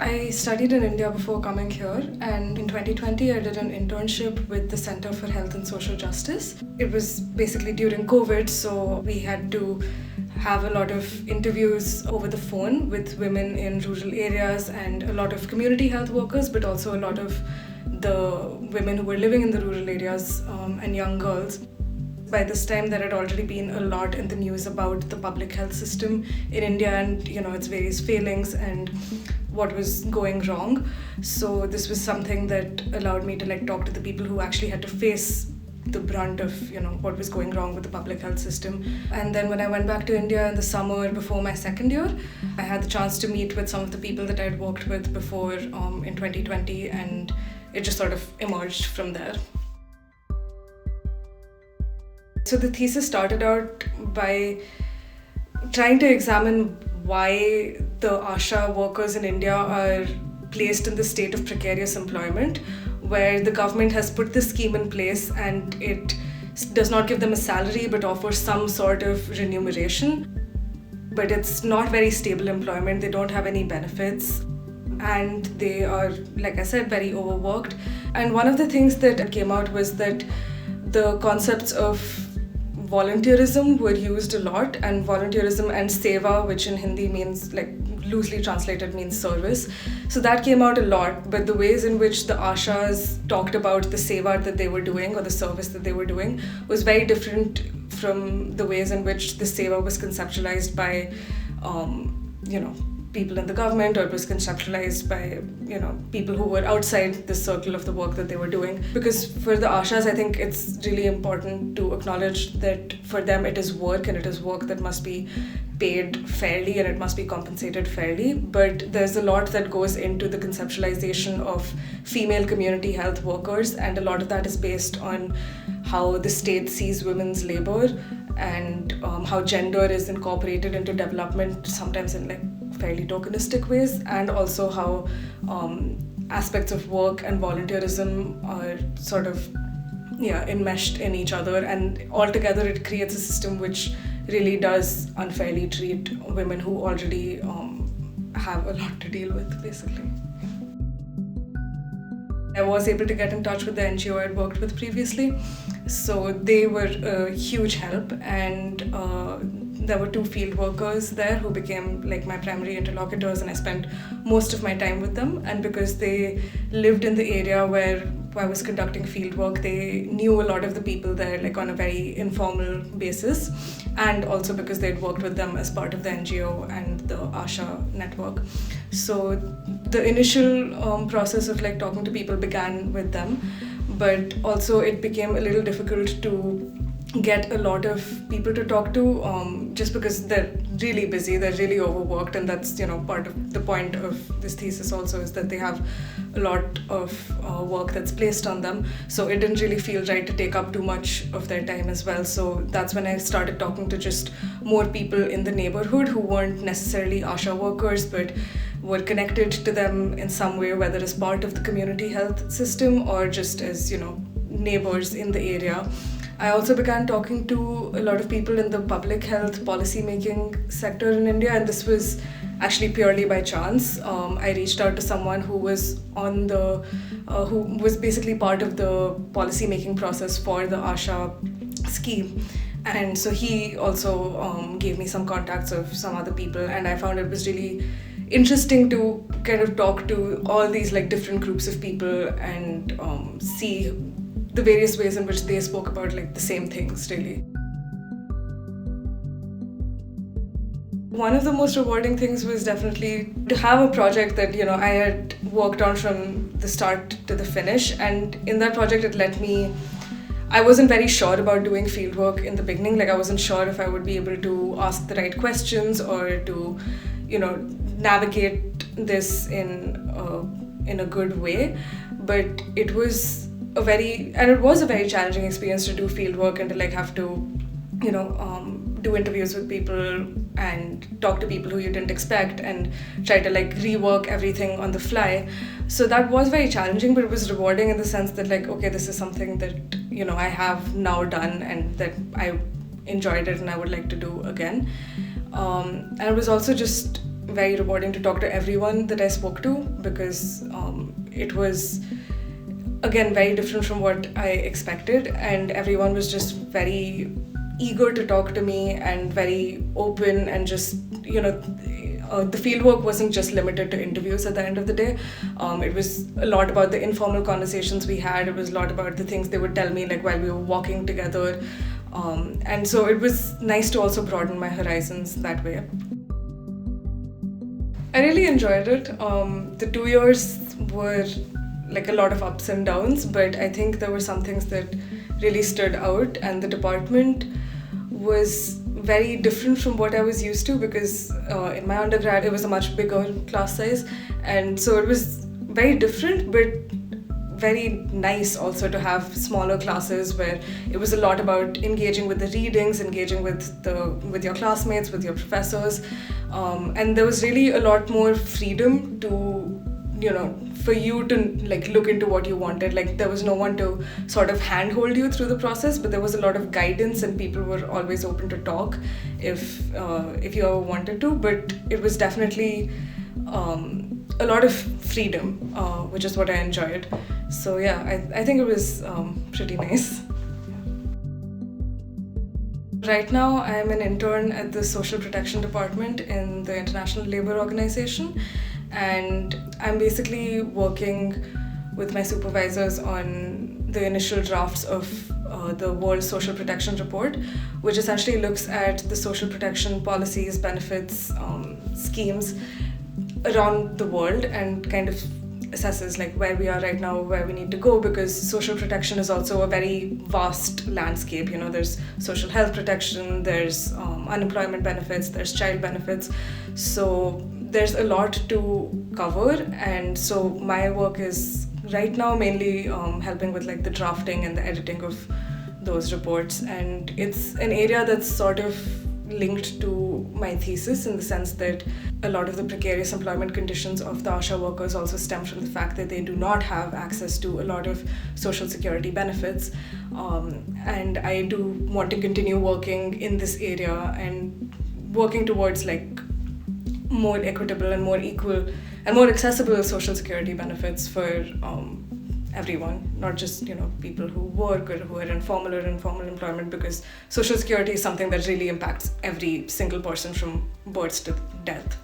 I studied in India before coming here, and in 2020 I did an internship with the Center for Health and Social Justice. It was basically during COVID, so we had to have a lot of interviews over the phone with women in rural areas and a lot of community health workers, but also a lot of the women who were living in the rural areas and young girls. By this time, there had already been a lot in the news about the public health system in India and its various failings and what was going wrong. So this was something that allowed me to talk to the people who actually had to face the brunt of what was going wrong with the public health system. And then when I went back to India in the summer before my second year, I had the chance to meet with some of the people that I'd worked with before in 2020, and it just sort of emerged from there. So the thesis started out by trying to examine why the ASHA workers in India are placed in the state of precarious employment, where the government has put this scheme in place and it does not give them a salary but offers some sort of remuneration. But it's not very stable employment, they don't have any benefits, and they are, like I said, very overworked. And one of the things that came out was that the concepts of volunteerism were used a lot, and volunteerism and seva, which in Hindi means, loosely translated, means service. So that came out a lot, but the ways in which the Ashas talked about the seva that they were doing or the service that they were doing was very different from the ways in which the seva was conceptualized by people in the government, or it was conceptualized by people who were outside the circle of the work that they were doing. Because for the Ashas, I think it's really important to acknowledge that for them it is work, and it is work that must be paid fairly and it must be compensated fairly. But there's a lot that goes into the conceptualization of female community health workers, and a lot of that is based on how the state sees women's labor and how gender is incorporated into development, sometimes in fairly tokenistic ways, and also how aspects of work and volunteerism are sort of enmeshed in each other, and altogether it creates a system which really does unfairly treat women who already have a lot to deal with, basically. I was able to get in touch with the NGO I'd worked with previously, so they were a huge help, and there were 2 field workers there who became my primary interlocutors, and I spent most of my time with them. And because they lived in the area where I was conducting field work, they knew a lot of the people there on a very informal basis, and also because they'd worked with them as part of the NGO and the ASHA network. So the initial process of talking to people began with them, but also it became a little difficult to get a lot of people to talk to, just because they're really busy, they're really overworked, and that's part of the point of this thesis also, is that they have a lot of work that's placed on them. So it didn't really feel right to take up too much of their time as well. So that's when I started talking to just more people in the neighborhood who weren't necessarily ASHA workers, but were connected to them in some way, whether as part of the community health system or just as neighbors in the area. I also began talking to a lot of people in the public health policy making sector in India, and this was actually purely by chance. I reached out to someone who was who was basically part of the policy making process for the ASHA scheme. And so he also gave me some contacts of some other people, and I found it was really interesting to kind of talk to all these different groups of people and see the various ways in which they spoke about the same things, really. One of the most rewarding things was definitely to have a project that I had worked on from the start to the finish, and in that project it let me. I wasn't very sure about doing fieldwork in the beginning. I wasn't sure if I would be able to ask the right questions or to navigate this in a good way. But it was a very challenging experience to do fieldwork and to have to do interviews with people and talk to people who you didn't expect and try to rework everything on the fly. So that was very challenging, but it was rewarding in the sense that okay, this is something that I have now done and that I enjoyed it and I would like to do again. And it was also just very rewarding to talk to everyone that I spoke to, because it was, again, very different from what I expected, and everyone was just very eager to talk to me and very open, and just, the fieldwork wasn't just limited to interviews at the end of the day. It was a lot about the informal conversations we had. It was a lot about the things they would tell me, like while we were walking together. And so it was nice to also broaden my horizons that way. I really enjoyed it. The 2 years were like a lot of ups and downs, but I think there were some things that really stood out, and the department was very different from what I was used to, because in my undergrad it was a much bigger class size, and so it was very different, but very nice also to have smaller classes where it was a lot about engaging with the readings, engaging with your classmates, with your professors, and there was really a lot more freedom to, for you to like look into what you wanted. Like there was no one to sort of handhold you through the process, but there was a lot of guidance, and people were always open to talk if you ever wanted to. But it was definitely a lot of freedom, which is what I enjoyed. So yeah, I think it was pretty nice. Right now, I'm an intern at the Social Protection Department in the International Labour Organization, and I'm basically working with my supervisors on the initial drafts of the World Social Protection Report, which essentially looks at the social protection policies, benefits, schemes around the world, and kind of assesses like where we are right now, where we need to go, because social protection is also a very vast landscape. There's social health protection, there's unemployment benefits, there's child benefits, so there's a lot to cover. And so my work is right now mainly helping with like the drafting and the editing of those reports, and it's an area that's sort of linked to my thesis, in the sense that a lot of the precarious employment conditions of the ASHA workers also stem from the fact that they do not have access to a lot of social security benefits. And I do want to continue working in this area and working towards like more equitable and more equal and more accessible social security benefits for everyone, not just people who work or who are in formal or informal employment, because social security is something that really impacts every single person from birth to death.